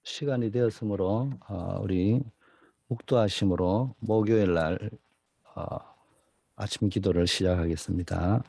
시간이 되었으므로 우리 묵도하심으로 목요일 날 어, 아침 기도를 시작하겠습니다.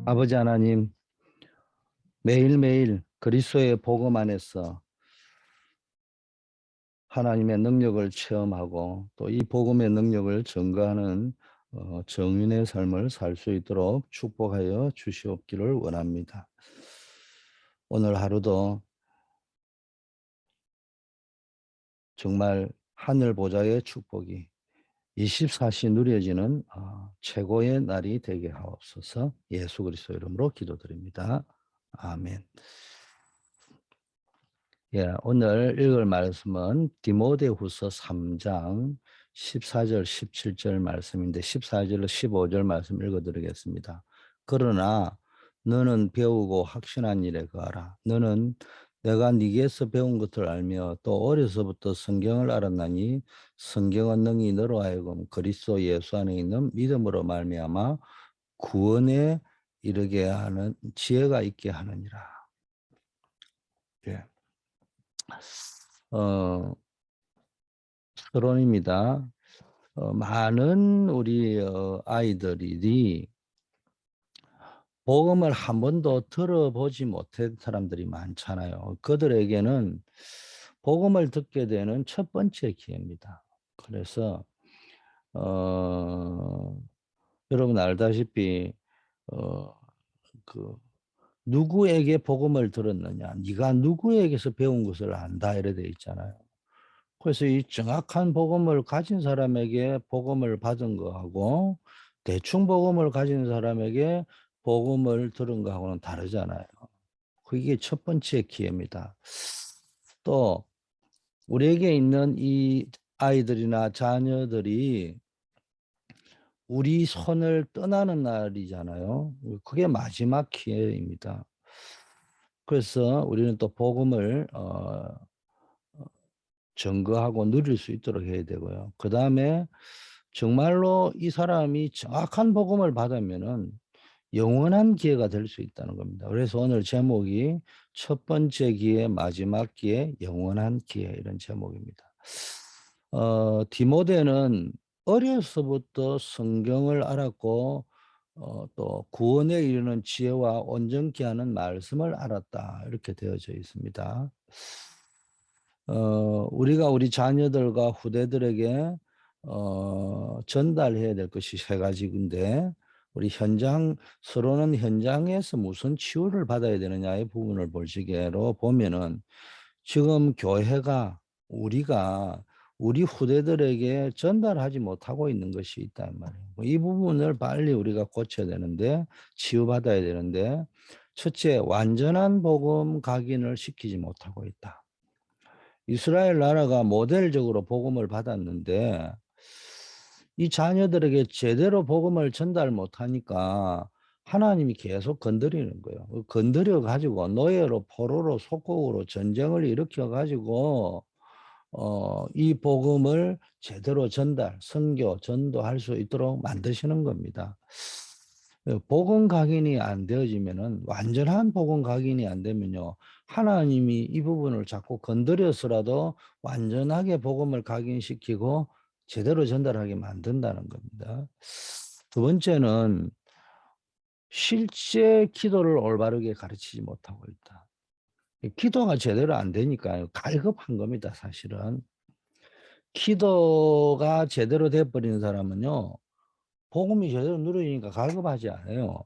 아버지 하나님, 매일매일 그리스도의 복음 안에서 하나님의 능력을 체험하고 또 이 복음의 능력을 증거하는 정인의 삶을 살 수 있도록 축복하여 주시옵기를 원합니다. 오늘 하루도 정말 하늘 보좌의 축복이 24시 누려지는 최고의 날이 되게 하옵소서. 예수 그리스도 이름으로 기도드립니다. 아멘. 예, 오늘 읽을 말씀은 디모데후서 3장 14절 17절 말씀인데 14절 15절 말씀 읽어드리겠습니다. 그러나 너는 배우고 확신한 일에 거하라. 너는 내가 네게서 배운 것을 알며 또 어려서부터 성경을 알았나니 성경은 능히 너로 하여금 그리스도 예수 안에 있는 믿음으로 말미암아 구원에 이르게 하는 지혜가 있게 하느니라. 예. 어, 서론입니다. 많은 우리 아이들이 복음을 한 번도 들어보지 못한 사람들이 많잖아요. 그들에게는 복음을 듣게 되는 첫 번째 기회입니다. 그래서 여러분 알다시피 어, 그 누구에게 복음을 들었느냐, 네가 누구에게서 배운 것을 안다 이래 돼 있잖아요. 그래서 이 정확한 복음을 가진 사람에게 복음을 받은 거하고 대충 복음을 가진 사람에게 복음을 들은 거하고는 다르잖아요. 그게 첫 번째 기회입니다. 또 우리에게 있는 이 아이들이나 자녀들이 우리 손을 떠나는 날이잖아요. 그게 마지막 기회입니다. 그래서 우리는 또 복음을 증거하고 누릴 수 있도록 해야 되고요. 그 다음에 정말로 이 사람이 정확한 복음을 받으면은 영원한 기회가 될 수 있다는 겁니다. 그래서 오늘 제목이 첫 번째 기회, 마지막 기회, 영원한 기회 이런 제목입니다. 디모데는 어려서부터 성경을 알았고 또 구원에 이르는 지혜와 온전케 하는 말씀을 알았다 이렇게 되어져 있습니다. 우리가 우리 자녀들과 후대들에게 전달해야 될 것이 세 가지인데 우리 서로는 현장에서 무슨 치유를 받아야 되느냐의 부분을 볼 시기로 보면은 지금 교회가 우리가 우리 후대들에게 전달하지 못하고 있는 것이 있단 말이에요. 이 부분을 빨리 우리가 고쳐야 되는데 치유받아야 되는데 첫째 완전한 복음 각인을 시키지 못하고 있다. 이스라엘 나라가 모델적으로 복음을 받았는데 이 자녀들에게 제대로 복음을 전달 못하니까 하나님이 계속 건드리는 거예요. 건드려 가지고 노예로 포로로 속국으로 전쟁을 일으켜 가지고 이 복음을 제대로 선교, 전도할 수 있도록 만드시는 겁니다. 복음 각인이 안 되어지면은 완전한 복음 각인이 안 되면요. 하나님이 이 부분을 자꾸 건드려서라도 완전하게 복음을 각인시키고 제대로 전달하게 만든다는 겁니다. 두 번째는 실제 기도를 올바르게 가르치지 못하고 있다. 기도가 제대로 안 되니까요. 갈급한 겁니다, 사실은. 기도가 제대로 돼버리는 사람은요. 복음이 제대로 누려지니까 갈급하지 않아요.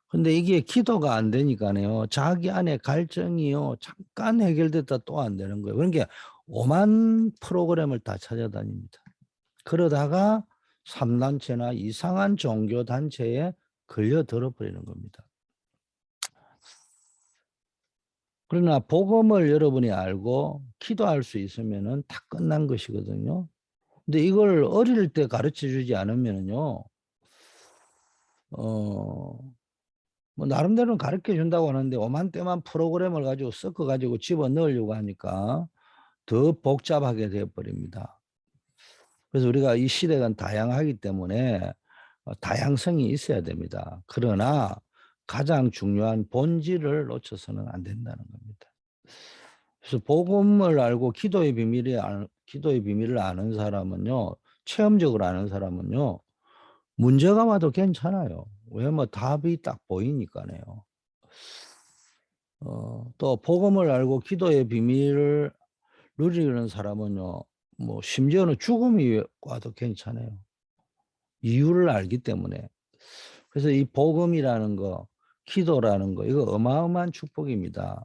근데 이게 기도가 안 되니까요. 자기 안에 갈증이요. 잠깐 해결됐다 또 안 되는 거예요. 그러니까 오만 프로그램을 다 찾아다닙니다. 그러다가 3단체나 이상한 종교단체에 걸려들어 버리는 겁니다. 그러나 복음을 여러분이 알고 기도할 수 있으면은 다 끝난 것이거든요. 근데 이걸 어릴 때 가르쳐 주지 않으면요. 어, 뭐 나름대로는 가르쳐 준다고 하는데 오만때만 프로그램을 가지고 섞어 가지고 집어 넣으려고 하니까 더 복잡하게 되어 버립니다. 그래서 우리가 이 시대가 다양하기 때문에 다양성이 있어야 됩니다. 그러나 가장 중요한 본질을 놓쳐서는 안 된다는 겁니다. 그래서 복음을 알고 기도의 비밀을 아는 사람은요, 체험적으로 아는 사람은요, 문제가 와도 괜찮아요. 왜? 뭐 답이 딱 보이니까요. 또 복음을 알고 기도의 비밀을 누리는 사람은요, 뭐 심지어는 죽음이 와도 괜찮아요. 이유를 알기 때문에. 그래서 이 복음이라는 거, 기도라는 거, 이거 어마어마한 축복입니다.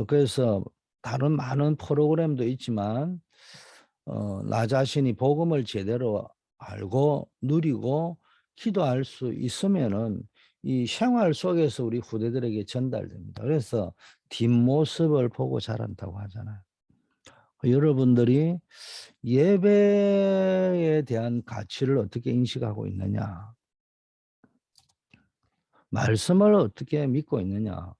그래서 다른 많은 프로그램도 있지만, 나 자신이 복음을 제대로 알고 누리고 기도할 수 있으면은 이 생활 속에서 우리 후대들에게 전달됩니다. 그래서 뒷모습을 보고 자란다고 하잖아요. 여러분들이 예배에 대한 가치를 어떻게 인식하고 있느냐? 말씀을 어떻게 믿고 있느냐?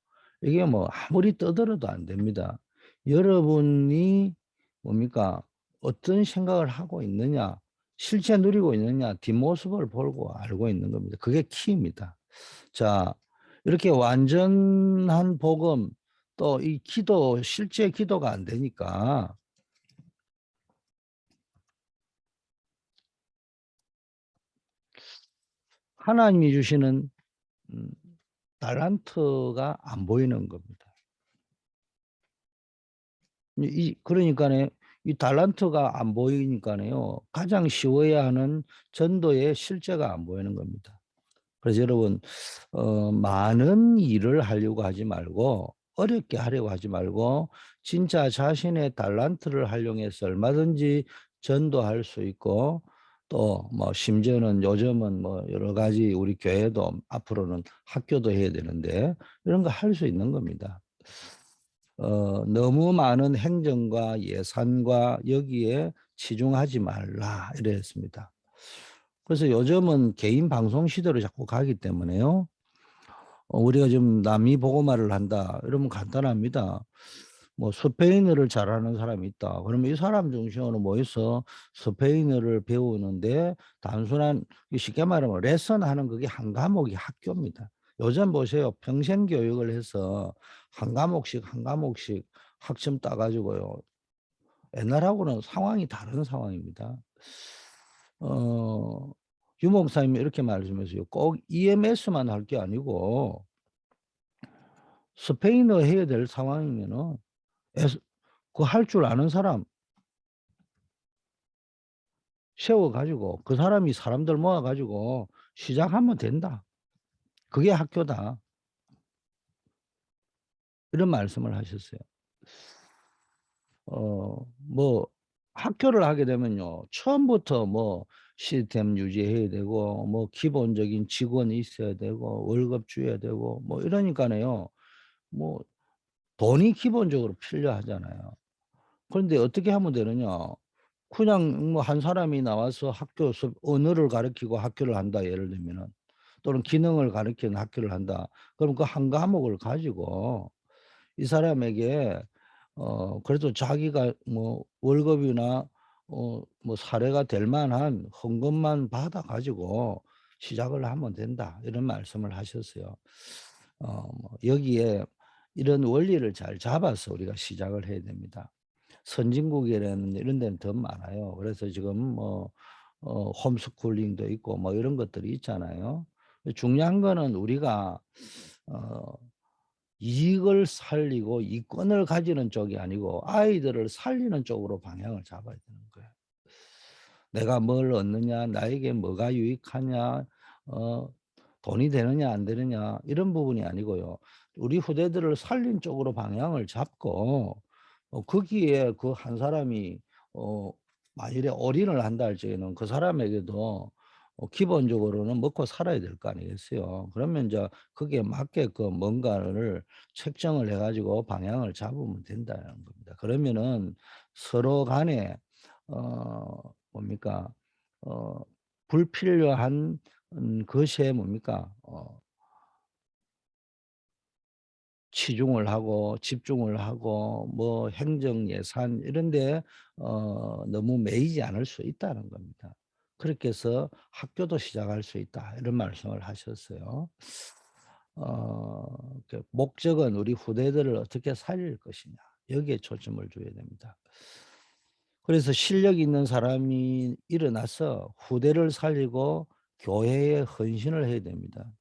이게 뭐 아무리 떠들어도 안 됩니다. 여러분이 뭡니까? 어떤 생각을 하고 있느냐? 실제 누리고 있느냐? 뒷모습을 보고 알고 있는 겁니다. 그게 키입니다. 자, 이렇게 완전한 복음, 또 이 기도, 실제 기도가 안 되니까 하나님이 주시는 음, 달란트가 안 보이는 겁니다. 그러니까는 이 달란트가 안 보이니까요. 가장 쉬워야 하는 전도의 실제가 안 보이는 겁니다. 그래서 여러분, 많은 일을 하려고 하지 말고, 어렵게 하려고 하지 말고, 진짜 자신의 달란트를 활용해서 얼마든지 전도할 수 있고, 또 뭐 심지어는 요즘은 뭐 여러 가지 우리 교회도 앞으로는 학교도 해야 되는데, 이런 거 할 수 있는 겁니다. 너무 많은 행정과 예산과 여기에 치중하지 말라 이랬습니다. 그래서 요즘은 개인 방송 시대로 자꾸 가기 때문에요. 우리가 지금 남이 보고말을 한다 이러면 간단합니다. 뭐 스페인어를 잘하는 사람이 있다. 그러면 이 사람 중심으로 모여서 스페인어를 배우는데 단순한 쉽게 말하면 레슨하는 그게 한 과목이 학교입니다. 요즘 보세요. 평생 교육을 해서 한 과목씩 학점 따가지고요. 옛날하고는 상황이 다른 상황입니다. 어, 유 목사님이 이렇게 말씀하세요. 꼭 EMS만 할 게 아니고 스페인어 해야 될 상황이면은 그 할 줄 아는 사람 세워가지고 그 사람이 사람들 모아가지고 시작하면 된다. 그게 학교다. 이런 말씀을 하셨어요. 뭐 학교를 하게 되면요. 처음부터 뭐 시스템 유지해야 되고 뭐 기본적인 직원이 있어야 되고 월급 줘야 되고 뭐 이러니까요. 뭐 돈이 기본적으로 필요하잖아요. 그런데 어떻게 하면 되느냐? 그냥 뭐 한 사람이 나와서 학교 언어를 가르치고 학교를 한다 예를 들면은 또는 기능을 가르치는 학교를 한다. 그럼 그 한 과목을 가지고 이 사람에게 그래도 자기가 뭐 월급이나 뭐 사례가 될 만한 헌금만 받아 가지고 시작을 하면 된다. 이런 말씀을 하셨어요. 뭐 여기에 이런 원리를 잘 잡아서 우리가 시작을 해야 됩니다. 선진국이라는 이런 데는 더 많아요. 그래서 지금 뭐 홈스쿨링도 있고 뭐 이런 것들이 있잖아요. 중요한 거는 우리가 어 이익을 살리고 이권을 가지는 쪽이 아니고 아이들을 살리는 쪽으로 방향을 잡아야 되는 거예요. 내가 뭘 얻느냐, 나에게 뭐가 유익하냐, 어, 돈이 되느냐 안 되느냐 이런 부분이 아니고요. 우리 후대들을 살린 쪽으로 방향을 잡고 거기에 그 한 사람이 어, 만일에 올인을 한다 할 적에는 그 사람에게도 기본적으로는 먹고 살아야 될 거 아니겠어요. 그러면 이제 거기에 맞게끔 뭔가를 책정을 해가지고 방향을 잡으면 된다는 겁니다. 그러면은 서로 간에 뭡니까 어, 불필요한 것에 뭡니까? 치중을 하고 집중을 하고 뭐 행정 예산 이런 데 너무 매이지 않을 수 있다는 겁니다. 그렇게 해서 학교도 시작할 수 있다 이런 말씀을 하셨어요. 그 목적은 우리 후대들을 어떻게 살릴 것이냐 여기에 초점을 둬야 됩니다. 그래서 실력 있는 사람이 일어나서 후대를 살리고 교회에 헌신을 해야 됩니다.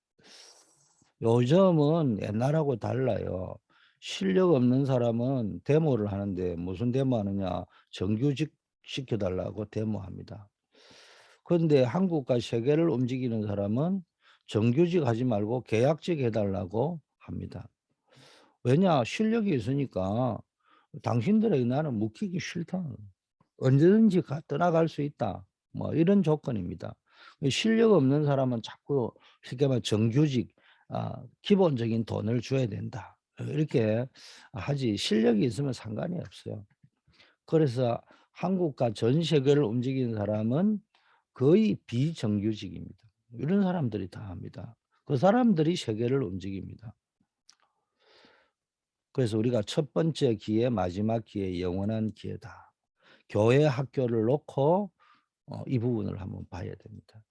요즘은 옛날하고 달라요. 실력 없는 사람은 데모를 하는데 무슨 데모하느냐. 정규직 시켜 달라고 데모합니다. 그런데 한국과 세계를 움직이는 사람은 정규직 하지 말고 계약직 해 달라고 합니다. 왜냐? 실력이 있으니까 당신들에게 나는 묵히기 싫다. 언제든지 떠나갈 수 있다. 뭐 이런 조건입니다. 실력 없는 사람은 자꾸 쉽게 말해 정규직 기본적인 돈을 줘야 된다. 이렇게 하지 실력이 있으면 상관이 없어요. 그래서 한국과 전 세계를 움직이는 사람은 거의 비정규직입니다. 이런 사람들이 다 합니다. 그 사람들이 세계를 움직입니다. 그래서 우리가 첫 번째 기회, 마지막 기회, 영원한 기회다. 교회 학교를 놓고 이 부분을 한번 봐야 됩니다.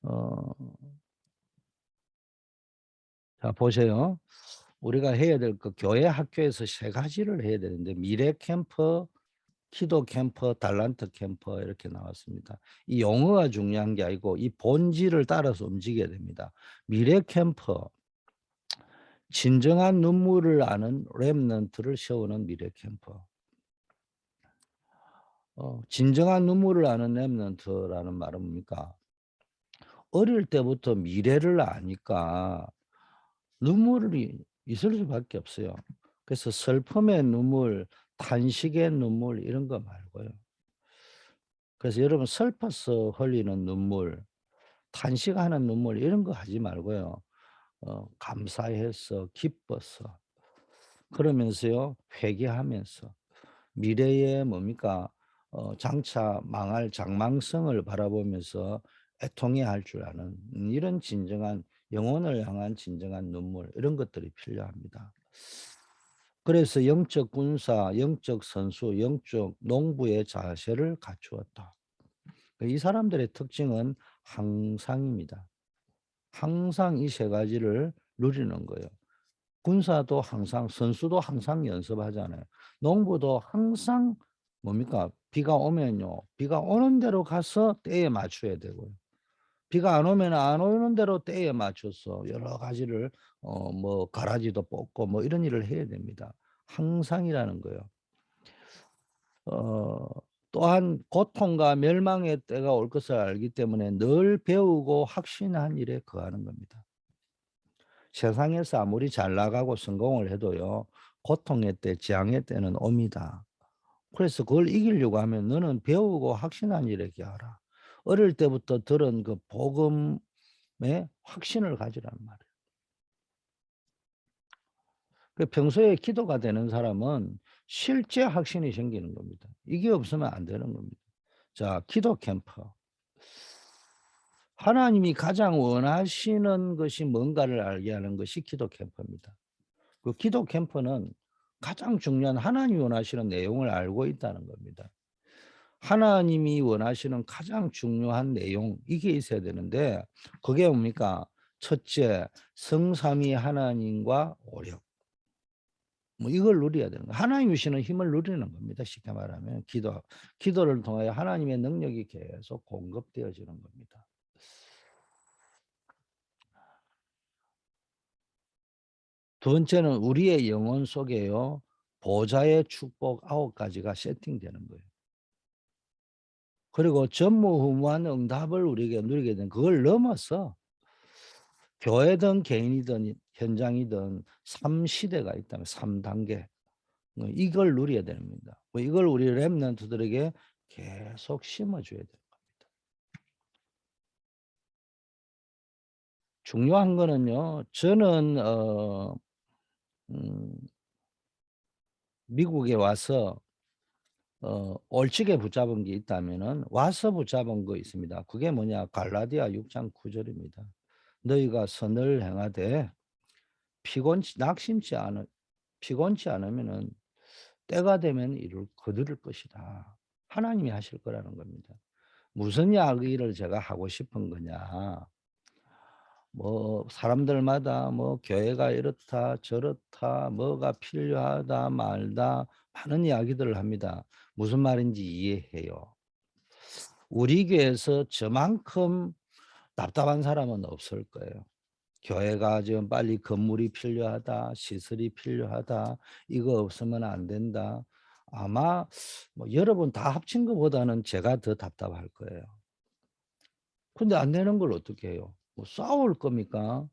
어 자 보세요. 우리가 해야 될 그 교회 학교에서 세 가지를 해야 되는데 미래 캠프, 기도 캠프, 달란트 캠프 이렇게 나왔습니다. 이 용어가 중요한 게 아니고 이 본질을 따라서 움직여야 됩니다. 미래 캠프, 진정한 눈물을 아는 렘넌트를 세우는 미래 캠프. 진정한 눈물을 아는 렘넌트라는 말은 뭡니까? 어릴 때부터 미래를 아니까 눈물이 있을 수밖에 없어요. 그래서 슬픔의 눈물, 탄식의 눈물 이런 거 말고요. 그래서 여러분 슬퍼서 흘리는 눈물, 탄식하는 눈물 이런 거 하지 말고요. 감사해서 기뻐서 그러면서요 회개하면서 미래에 뭡니까 장차 망할 장망성을 바라보면서 애통해야 할 줄 아는 이런 진정한 영혼을 향한 진정한 눈물 이런 것들이 필요합니다. 그래서 영적 군사, 영적 선수, 영적 농부의 자세를 갖추었다. 이 사람들의 특징은 항상입니다. 항상 이 세 가지를 누리는 거예요. 군사도 항상, 선수도 항상 연습하잖아요. 농부도 항상 뭡니까? 비가 오면요. 비가 오는 대로 가서 때에 맞춰야 되고요. 비가 안 오면 안 오는 대로 때에 맞춰서 여러 가지를 뭐 가라지도 뽑고 뭐 이런 일을 해야 됩니다. 항상이라는 거예요. 어 또한 고통과 멸망의 때가 올 것을 알기 때문에 늘 배우고 확신한 일에 거하는 겁니다. 세상에서 아무리 잘 나가고 성공을 해도요. 고통의 때, 재앙의 때는 옵니다. 그래서 그걸 이기려고 하면 너는 배우고 확신한 일에 기하라. 어릴 때부터 들은 그 복음에 확신을 가지란 말이에요. 그 평소에 기도가 되는 사람은 실제 확신이 생기는 겁니다. 이게 없으면 안 되는 겁니다. 자, 기도 캠프. 하나님이 가장 원하시는 것이 뭔가를 알게 하는 것이 기도 캠프입니다. 그 기도 캠프는 가장 중요한 하나님이 원하시는 내용을 알고 있다는 겁니다. 하나님이 원하시는 가장 중요한 내용 이게 있어야 되는데 그게 뭡니까? 첫째, 성삼위 하나님과 오력. 뭐 이걸 누려야 되는 거예요. 하나님 주시는 힘을 누리는 겁니다. 쉽게 말하면 기도를 통하여 하나님의 능력이 계속 공급되어지는 겁니다. 두 번째는 우리의 영혼 속에요. 보좌의 축복 9가지가 세팅되는 거예요. 그리고 전무후무한 응답을 우리에게 누리게 된 그걸 넘어서 교회든 개인이든 현장이든 3시대가 있다면 3단계 이걸 누려야 됩니다. 이걸 우리 렘넌트들에게 계속 심어줘야 돼요. 중요한 거는요. 저는 음 미국에 와서 올직에 붙잡은 게 있다면은 와서 붙잡은 거 있습니다. 그게 뭐냐? 갈라디아 6장 9절입니다. 너희가 선을 행하되 피곤치 않으면은 때가 되면 이를 거두를 것이다. 하나님이 하실 거라는 겁니다. 무슨 이야기를 제가 하고 싶은 거냐? 뭐 사람들마다 뭐 교회가 이렇다 저렇다 뭐가 필요하다 말다 많은 이야기들을 합니다. 무슨 말인지 이해해요. 우리 교회에서 저만큼 답답한 사람은 없을 거예요. 교회가 지금 빨리 건물이 필요하다, 시설이 필요하다, 이거 없으면 안 된다. 아마 뭐 여러분 다 합친 것보다는 제가 더 답답할 거예요. 근데 안 되는 걸 어떻게 해요? 뭐 싸울 겁니까?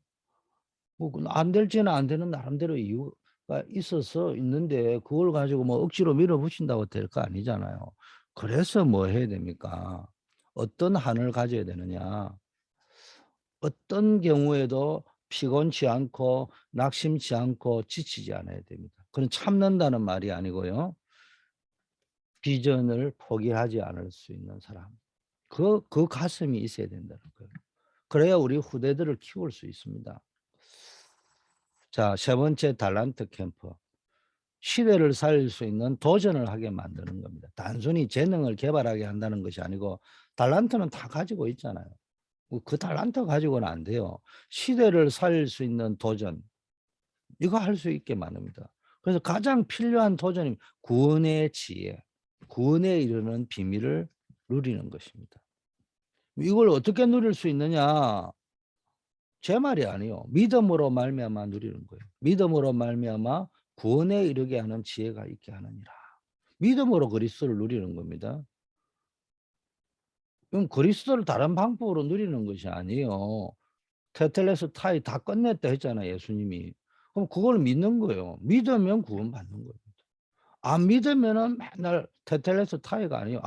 뭐 안 될지는 안 되는 나름대로 이유가 있어서 있는데 그걸 가지고 뭐 억지로 밀어붙인다고 될 거 아니잖아요. 그래서 뭐 해야 됩니까? 어떤 한을 가져야 되느냐? 어떤 경우에도 피곤치 않고 낙심치 않고 지치지 않아야 됩니다. 그건 참는다는 말이 아니고요. 비전을 포기하지 않을 수 있는 사람. 그 가슴이 있어야 된다는 거예요. 그래야 우리 후대들을 키울 수 있습니다. 자, 세 번째 달란트 캠프. 시대를 살릴 수 있는 도전을 하게 만드는 겁니다. 단순히 재능을 개발하게 한다는 것이 아니고 달란트는 다 가지고 있잖아요. 그 달란트 가지고는 안 돼요. 시대를 살릴 수 있는 도전, 이거 할 수 있게 만듭니다. 그래서 가장 필요한 도전이 구원의 지혜, 구원에 이르는 비밀을 누리는 것입니다. 이걸 어떻게 누릴 수 있느냐? 제 말이 아니요. 믿음으로 말미암아 누리는 거예요. 믿음으로 말미암아 구원에 이르게 하는 지혜가 있게 하느니라. 믿음으로 그리스도를 누리는 겁니다. 그럼 그리스도를 다른 방법으로 누리는 것이 아니에요. 테텔레스 타이 다 끝냈다 했잖아요, 예수님이. 그럼 그걸 믿는 거예요. 믿으면 구원받는 거예요. 안 믿으면은 맨날 테텔레스 타이가 아니에요.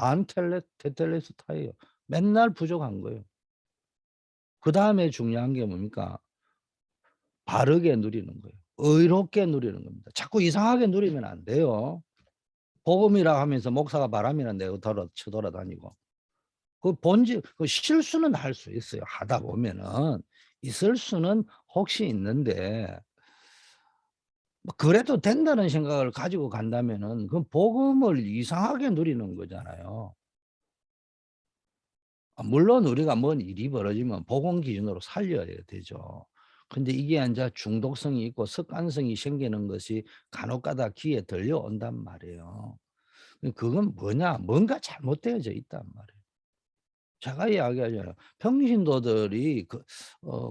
테텔레스 타이예요. 맨날 부족한 거예요. 그다음에 중요한 게 뭡니까? 바르게 누리는 거예요. 의롭게 누리는 겁니다. 자꾸 이상하게 누리면 안 돼요. 복음이라 하면서 목사가 바람이나 내고 쳐돌아다니고. 그 본질, 그 실수는 할 수 있어요. 하다 보면은. 있을 수는 혹시 있는데, 뭐 그래도 된다는 생각을 가지고 간다면은, 그 복음을 이상하게 누리는 거잖아요. 물론 우리가 뭔 일이 벌어지면 복음 기준으로 살려야 되죠. 근데 이게 이제 중독성이 있고 습관성이 생기는 것이 간혹가다 귀에 들려온단 말이에요. 그건 뭐냐? 뭔가 잘못되어져 있단 말이에요. 제가 이야기하잖아요. 평신도들이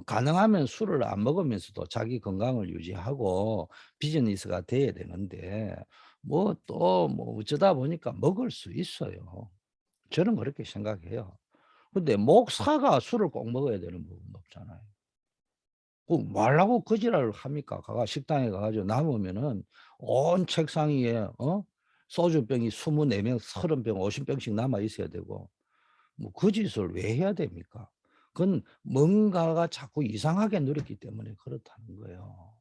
가능하면 술을 안 먹으면서도 자기 건강을 유지하고 비즈니스가 돼야 되는데 뭐 또 뭐 어쩌다 보니까 먹을 수 있어요. 저는 그렇게 생각해요. 근데 목사가 술을 꼭 먹어야 되는 부분도 없잖아요. 그 뭐하려고 그 지랄을 합니까? 식당에 가 가지고 남으면은 온 책상 위에 소주병이 24병 30병 50병씩 남아 있어야 되고 뭐 그 짓을 왜 해야 됩니까? 그건 뭔가가 자꾸 이상하게 누렸기 때문에 그렇다는 거예요.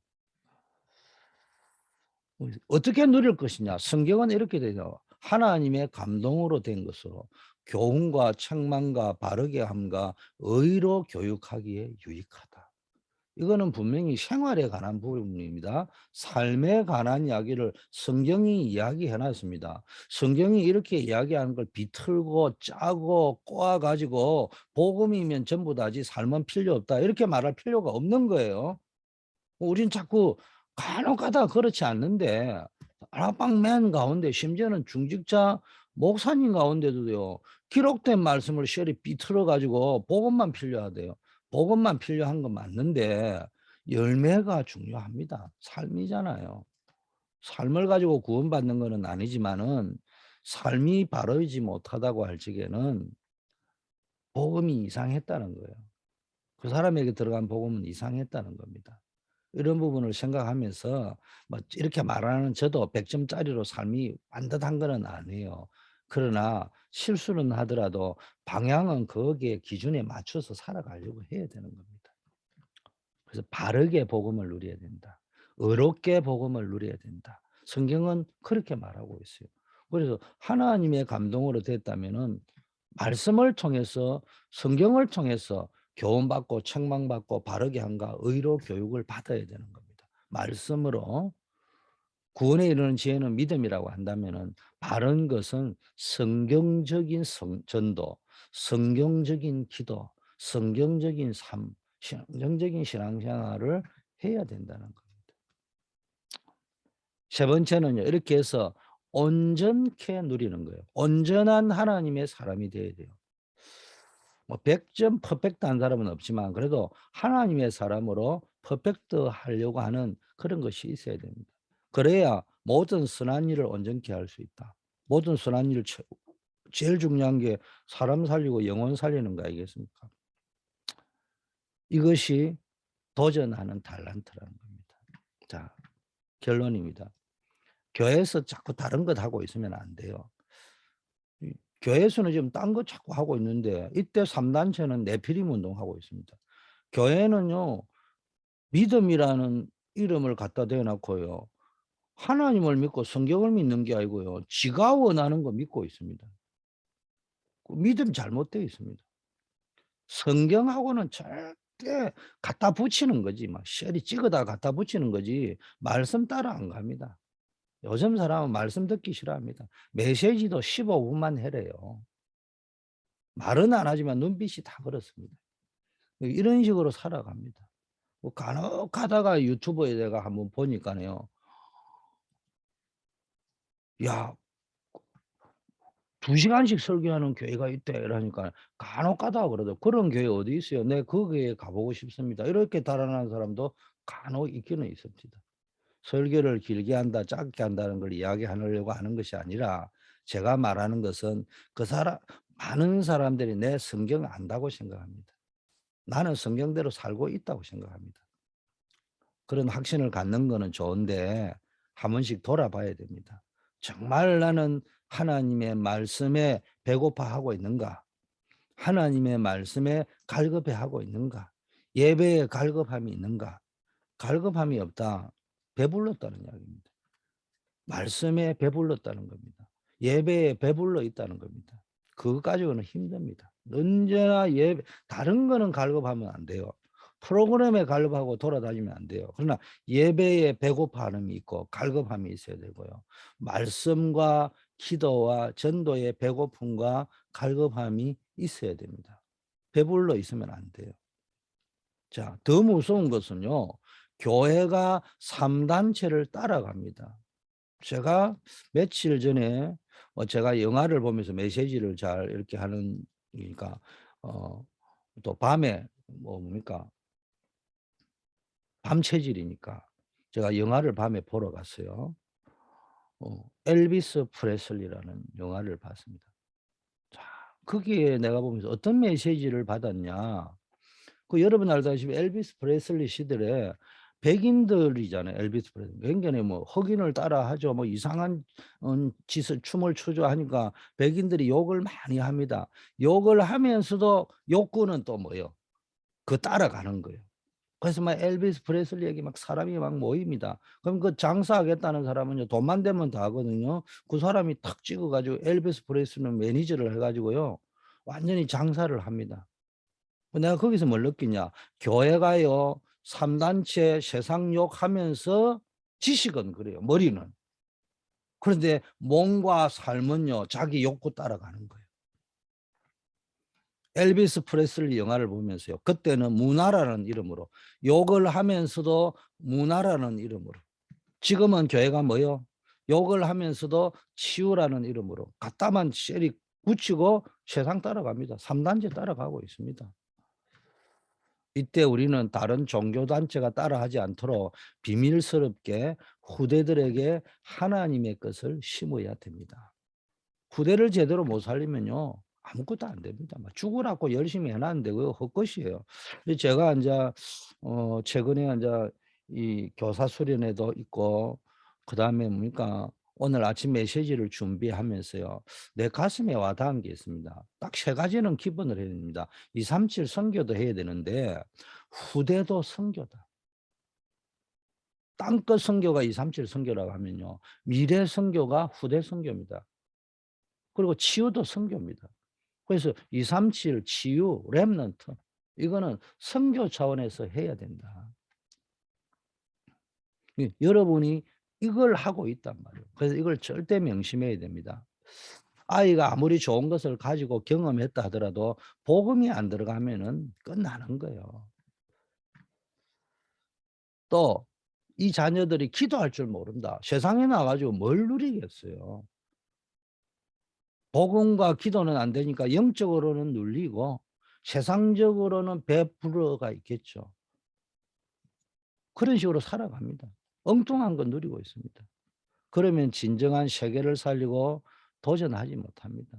어떻게 누릴 것이냐? 성경은 이렇게 되죠. 하나님의 감동으로 된 것으로 교훈과 책망과 바르게 함과 의로 교육하기에 유익하다. 이거는 분명히 생활에 관한 부분입니다. 삶에 관한 이야기를 성경이 이야기해 놨습니다. 성경이 이렇게 이야기하는 걸 비틀고 짜고 꼬아 가지고 복음이면 전부 다지 삶은 필요 없다. 이렇게 말할 필요가 없는 거예요. 우린 자꾸 간혹 가다가 그렇지 않는데 다락방맨 가운데 심지어는 중직자 목사님 가운데도요. 기록된 말씀을 셔리 비틀어 가지고 복음만 필요하대요. 복음만 필요한 건 맞는데 열매가 중요합니다. 삶이잖아요. 삶을 가지고 구원받는 거는 아니지만은 삶이 바르지 못하다고 할 적에는 복음이 이상했다는 거예요. 그 사람에게 들어간 복음은 이상했다는 겁니다. 이런 부분을 생각하면서 뭐 이렇게 말하는 저도 100점짜리로 삶이 완벽한 건 아니에요. 그러나 실수는 하더라도 방향은 거기에 기준에 맞춰서 살아가려고 해야 되는 겁니다. 그래서 바르게 복음을 누려야 된다. 의롭게 복음을 누려야 된다. 성경은 그렇게 말하고 있어요. 그래서 하나님의 감동으로 됐다면은 말씀을 통해서 성경을 통해서 교훈받고 책망받고 바르게 한가 의로 교육을 받아야 되는 겁니다. 말씀으로 구원에 이르는 지혜는 믿음이라고 한다면은 바른 것은 성경적인 전도, 성경적인 기도, 성경적인 삶, 성경적인 신앙생활을 해야 된다는 겁니다. 세 번째는요. 이렇게 해서 온전케 누리는 거예요. 온전한 하나님의 사람이 되어야 돼요. 뭐 100점 퍼펙트한 사람은 없지만 그래도 하나님의 사람으로 퍼펙트 하려고 하는 그런 것이 있어야 됩니다. 그래야 모든 선한 일을 온전케 할 수 있다. 모든 선한 일 제일 중요한 게 사람 살리고 영혼 살리는 거 아니겠습니까? 이것이 도전하는 달란트라는 겁니다. 자, 결론입니다. 교회에서 자꾸 다른 것 하고 있으면 안 돼요. 교회에서는 지금 딴 거 자꾸 하고 있는데 이때 3단체는 네피림 운동하고 있습니다. 교회는요. 믿음이라는 이름을 갖다 대놓고요. 하나님을 믿고 성경을 믿는 게 아니고요. 지가 원하는 거 믿고 있습니다. 믿음 잘못되어 있습니다. 성경하고는 절대 갖다 붙이는 거지. 막 셔리 찍어다 갖다 붙이는 거지. 말씀 따라 안 갑니다. 요즘 사람은 말씀 듣기 싫어합니다. 메시지도 15분만 해래요. 말은 안 하지만 눈빛이 다 그렇습니다. 이런 식으로 살아갑니다. 뭐 간혹 가다가 유튜브에 내가 한번 보니까요. 야, 2시간씩 설교하는 교회가 있대. 이러니까 간혹 가다가 그러죠. 그런 교회 어디 있어요? 네, 그 교회에 가보고 싶습니다. 이렇게 달아나는 사람도 간혹 있기는 있습니다. 설교를 길게 한다, 짧게 한다는 걸 이야기하려고 하는 것이 아니라 제가 말하는 것은 그 사람, 많은 사람들이 내 성경 안다고 생각합니다. 나는 성경대로 살고 있다고 생각합니다. 그런 확신을 갖는 거는 좋은데 한 번씩 돌아봐야 됩니다. 정말 나는 하나님의 말씀에 배고파하고 있는가? 하나님의 말씀에 갈급해하고 있는가? 예배에 갈급함이 있는가? 갈급함이 없다. 배불렀다는 이야기입니다. 말씀에 배불렀다는 겁니다. 예배에 배불러 있다는 겁니다. 그거 가지고는 힘듭니다. 언제나 다른 거는 갈급하면 안 돼요. 프로그램에 갈급하고 돌아다니면 안 돼요. 그러나 예배에 배고파함이 있고 갈급함이 있어야 되고요. 말씀과 기도와 전도의 배고픔과 갈급함이 있어야 됩니다. 배불러 있으면 안 돼요. 자, 더 무서운 것은요. 교회가 3단체를 따라갑니다. 제가 며칠 전에 제가 영화를 보면서 메시지를 잘 이렇게 하는 그러니까 또 밤에 뭡니까 밤 체질이니까 제가 영화를 밤에 보러 갔어요. 엘비스 프레슬리라는 영화를 봤습니다. 자, 거기에 내가 보면서 어떤 메시지를 받았냐. 그 여러분 알다시피 엘비스 프레슬리 시절에 백인들이잖아요. 엘비스 프레슬리. 굉장히 뭐 흑인을 따라하죠. 뭐 이상한 짓을 춤을 추죠 하니까 백인들이 욕을 많이 합니다. 욕을 하면서도 욕구는 또 뭐예요? 그 따라가는 거예요. 그래서 막 엘비스 프레슬리에게 막 사람이 막 모입니다. 그럼 그 장사하겠다는 사람은요 돈만 되면 다 하거든요. 그 사람이 탁 찍어가지고 엘비스 프레슬리는 매니저를 해가지고요 완전히 장사를 합니다. 내가 거기서 뭘 느끼냐. 교회가요 3단체 세상 욕하면서 지식은 그래요. 머리는. 그런데 몸과 삶은요 자기 욕구 따라가는 거예요. 엘비스 프레슬리 영화를 보면서요. 그때는 문화라는 이름으로 욕을 하면서도 문화라는 이름으로 지금은 교회가 뭐요? 욕을 하면서도 치유라는 이름으로 갖다만 쉐리 붙이고 세상 따라갑니다. 3단체 따라가고 있습니다. 이때 우리는 다른 종교단체가 따라하지 않도록 비밀스럽게 후대들에게 하나님의 것을 심어야 됩니다. 후대를 제대로 못 살리면요. 아무것도 안 됩니다. 막 죽으라고 열심히 해놨는데 그거 헛것이에요. 제가 이제 최근에 이제 이 교사 수련회도 있고 그다음에 뭡니까 오늘 아침 메시지를 준비하면서요. 내 가슴에 와닿은 게 있습니다. 딱 세 가지는 기본을 해야 됩니다. 237 선교도 해야 되는데 후대도 선교다. 땅끝 선교가 237 선교라고 하면요. 미래 선교가 후대 선교입니다. 그리고 치유도 선교입니다. 그래서 237 치유, 렘넌트 이거는 선교 차원에서 해야 된다. 여러분이 이걸 하고 있단 말이에요. 그래서 이걸 절대 명심해야 됩니다. 아이가 아무리 좋은 것을 가지고 경험했다 하더라도 복음이 안 들어가면은 끝나는 거예요. 또 이 자녀들이 기도할 줄 모른다. 세상에 나와 가지고 뭘 누리겠어요. 복음과 기도는 안 되니까 영적으로는 눌리고 세상적으로는 배불러가 있겠죠. 그런 식으로 살아갑니다. 엉뚱한 건 누리고 있습니다. 그러면 진정한 세계를 살리고 도전하지 못합니다.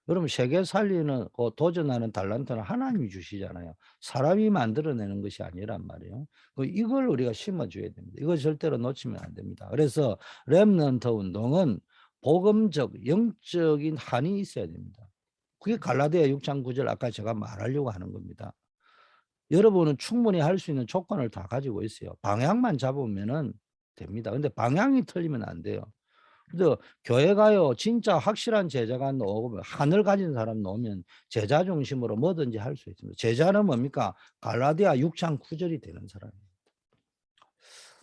여러분 세계 살리는 도전하는 달란트는 하나님이 주시잖아요. 사람이 만들어내는 것이 아니란 말이에요. 이걸 우리가 심어줘야 됩니다. 이거 절대로 놓치면 안 됩니다. 그래서 렘넌트 운동은 복음적, 영적인 한이 있어야 됩니다. 그게 갈라디아 6장 9절 아까 제가 말하려고 하는 겁니다. 여러분은 충분히 할 수 있는 조건을 다 가지고 있어요. 방향만 잡으면은 됩니다. 근데 방향이 틀리면 안 돼요. 근데 교회 가요. 진짜 확실한 제자가 나오면 한을 가진 사람 나오면 제자 중심으로 뭐든지 할 수 있습니다. 제자는 뭡니까? 갈라디아 6장 9절이 되는 사람이에요.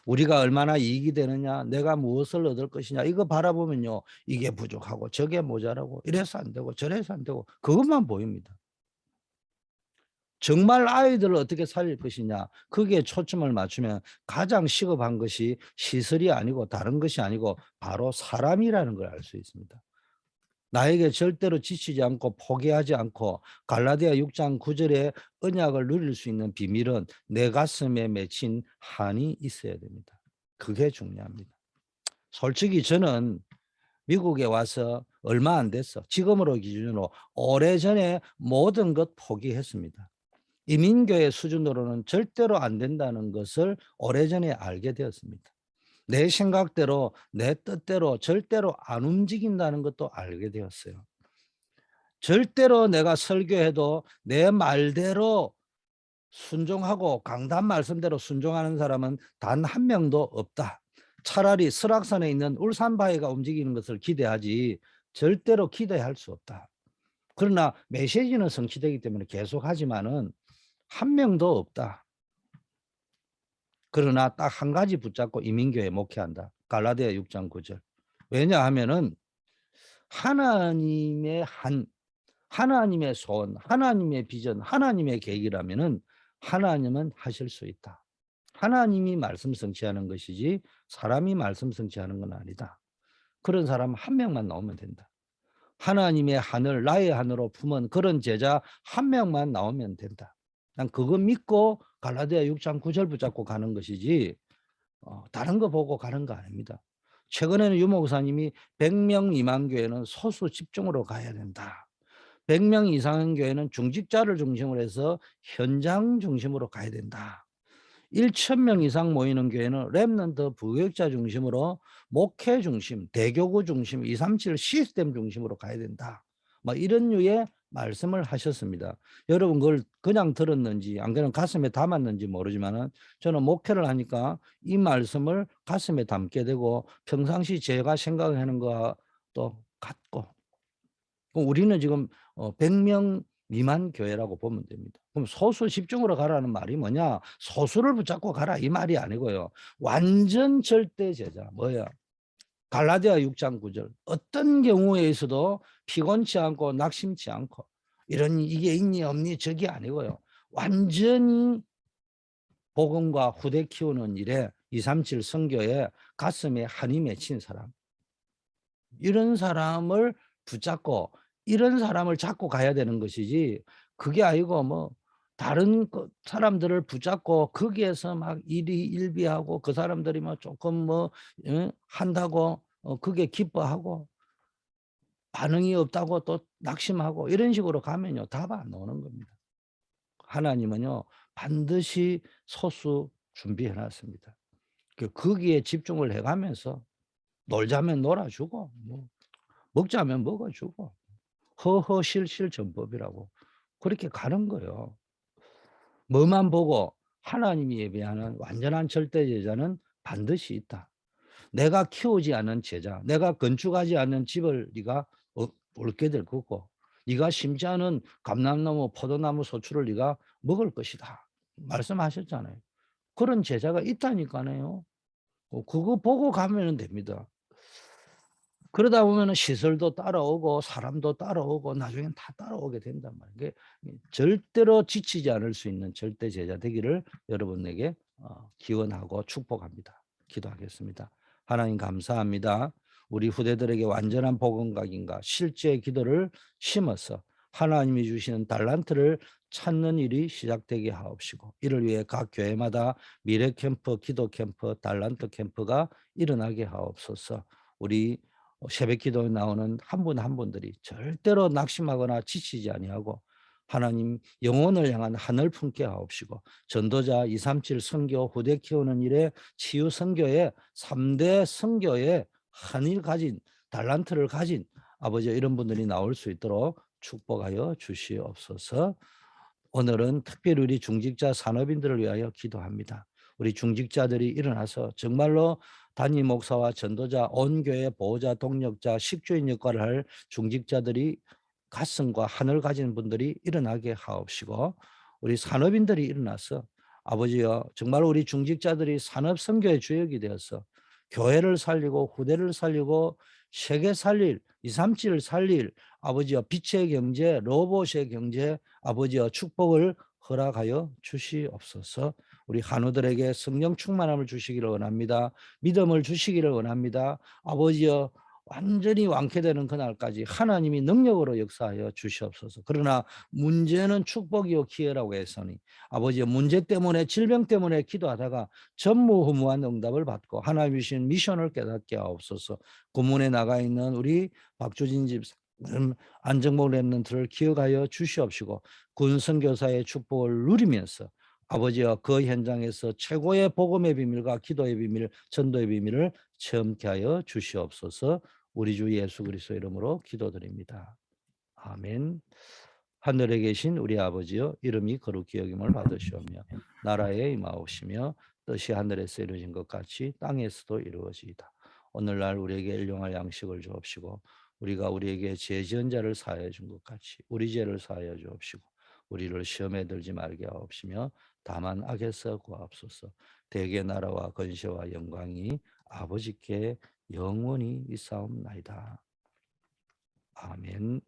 우리가 얼마나 이익이 되느냐, 내가 무엇을 얻을 것이냐 이거 바라보면요. 이게 부족하고 저게 모자라고 이래서 안 되고 저래서 안 되고 그것만 보입니다. 정말 아이들을 어떻게 살릴 것이냐 거기에 초점을 맞추면 가장 시급한 것이 시설이 아니고 다른 것이 아니고 바로 사람이라는 걸 알 수 있습니다. 나에게 절대로 지치지 않고 포기하지 않고 갈라디아 6장 9절의 언약을 누릴 수 있는 비밀은 내 가슴에 맺힌 한이 있어야 됩니다. 그게 중요합니다. 솔직히 저는 미국에 와서 얼마 안 됐어. 지금으로 기준으로 오래전에 모든 것 포기했습니다. 이민교의 수준으로는 절대로 안 된다는 것을 오래전에 알게 되었습니다. 내 생각대로 내 뜻대로 절대로 안 움직인다는 것도 알게 되었어요. 절대로 내가 설교해도 내 말대로 순종하고 강단 말씀대로 순종하는 사람은 단 한 명도 없다. 차라리 설악산에 있는 울산바위가 움직이는 것을 기대하지 절대로 기대할 수 없다. 그러나 메시지는 성취되기 때문에 계속하지만은 한 명도 없다. 그러나 딱 한 가지 붙잡고 이민교회 목회한다. 갈라디아 6장 9절. 왜냐하면은 하나님의 하나님의 소원, 하나님의 비전, 하나님의 계획이라면은 하나님은 하실 수 있다. 하나님이 말씀 성취하는 것이지 사람이 말씀 성취하는 건 아니다. 그런 사람 한 명만 나오면 된다. 하나님의 하늘, 나의 하늘로 품은 그런 제자 한 명만 나오면 된다. 난 그거 믿고 갈라디아 6장 9절 붙잡고 가는 것이지 다른 거 보고 가는 거 아닙니다. 최근에는 유 목사님이 100명 미만 교회는 소수 집중으로 가야 된다. 100명 이상의 교회는 중직자를 중심으로 해서 현장 중심으로 가야 된다. 1,000명 이상 모이는 교회는 렘넌트 부교육자 중심으로 목회 중심, 대교구 중심, 237 시스템 중심으로 가야 된다. 뭐 이런 류의 말씀을 하셨습니다. 여러분 그걸 그냥 들었는지 안 그냥 가슴에 담았는지 모르지만은 저는 목회를 하니까 이 말씀을 가슴에 담게 되고 평상시 제가 생각하는 거와 또 같고 우리는 지금 100명 미만 교회라고 보면 됩니다. 그럼 소수 집중으로 가라는 말이 뭐냐? 소수를 붙잡고 가라 이 말이 아니고요. 완전 절대 제자 뭐야? 갈라디아 6장 9절. 어떤 경우에 있어도 피곤치 않고 낙심치 않고 이런 이게 있니 없니 저게 아니고요. 완전히 복음과 후대 키우는 일에 237 선교에 가슴에 한이 맺힌 사람. 이런 사람을 붙잡고 이런 사람을 잡고 가야 되는 것이지 그게 아니고 뭐 다른 사람들을 붙잡고 거기에서 막 일희일비하고 그 사람들이 뭐 조금 뭐 한다고 그게 기뻐하고 반응이 없다고 또 낙심하고 이런 식으로 가면요 답 안 나오는 겁니다. 하나님은요 반드시 소수 준비해 놨습니다. 거기에 집중을 해가면서 놀자면 놀아주고 뭐 먹자면 먹어주고 허허실실 전법이라고 그렇게 가는 거예요. 뭐만 보고 하나님이 예배하는 완전한 절대 제자는 반드시 있다. 내가 키우지 않은 제자, 내가 건축하지 않은 집을 네가 얻게 될 거고, 네가 심지 않은 감람나무, 포도나무, 소출을 네가 먹을 것이다. 말씀하셨잖아요. 그런 제자가 있다니까요. 그거 보고 가면 됩니다. 그러다 보면 시설도 따라오고 사람도 따라오고 나중엔 다 따라오게 된단 말이에요. 절대로 지치지 않을 수 있는 절대 제자 되기를 여러분에게 기원하고 축복합니다. 기도하겠습니다. 하나님 감사합니다. 우리 후대들에게 완전한 복음각인가 실제 기도를 심어서 하나님이 주시는 달란트를 찾는 일이 시작되게 하옵시고, 이를 위해 각 교회마다 미래 캠프, 기도 캠프, 달란트 캠프가 일어나게 하옵소서. 우리 새벽 기도에 나오는 한 분 한 분들이 절대로 낙심하거나 지치지 아니하고 하나님 영혼을 향한 하늘 품게 하옵시고, 전도자 237 선교 후대 키우는 일에 치유 선교에 3대 선교에 한일 가진 달란트를 가진 아버지 이런 분들이 나올 수 있도록 축복하여 주시옵소서. 오늘은 특별히 우리 중직자 산업인들을 위하여 기도합니다. 우리 중직자들이 일어나서 정말로 단임 목사와 전도자, 온 교회 보호자, 동력자, 식주인 역할을 할 중직자들이 가슴과 하늘 가진 분들이 일어나게 하옵시고, 우리 산업인들이 일어나서 아버지여 정말 우리 중직자들이 산업 선교의 주역이 되어서 교회를 살리고 후대를 살리고 세계 살릴 237을 살릴 아버지여 빛의 경제, 로봇의 경제, 아버지여 축복을 허락하여 주시옵소서. 우리 한우들에게 성령 충만함을 주시기를 원합니다. 믿음을 주시기를 원합니다. 아버지여 완전히 완쾌되는 그날까지 하나님이 능력으로 역사하여 주시옵소서. 그러나 문제는 축복이요 기회라고 했으니 아버지여 문제 때문에 질병 때문에 기도하다가 전무후무한 응답을 받고 하나님이 주신 미션을 깨닫게 하옵소서. 고문에 나가 있는 우리 박주진 집사 안정복 랩런트를 기억하여 주시옵시고 군 선교사의 축복을 누리면서 아버지와 그 현장에서 최고의 복음의 비밀과 기도의 비밀, 전도의 비밀을 체험케 하여 주시옵소서. 우리 주 예수 그리스도 이름으로 기도드립니다. 아멘. 하늘에 계신 우리 아버지여, 이름이 거룩히 여김을 받으시오며 나라에 임하옵시며 뜻이 하늘에서 이루어진 것 같이 땅에서도 이루어지이다. 오늘날 우리에게 일용할 양식을 주옵시고 우리가 우리에게 죄 지은 자를 사하여 준 것 같이 우리 죄를 사하여 주옵시고 우리를 시험에 들지 말게 하옵시며 다만 악에서 구하옵소서. 대개 나라와 권세와 영광이 아버지께 영원히 있사옵나이다. 아멘.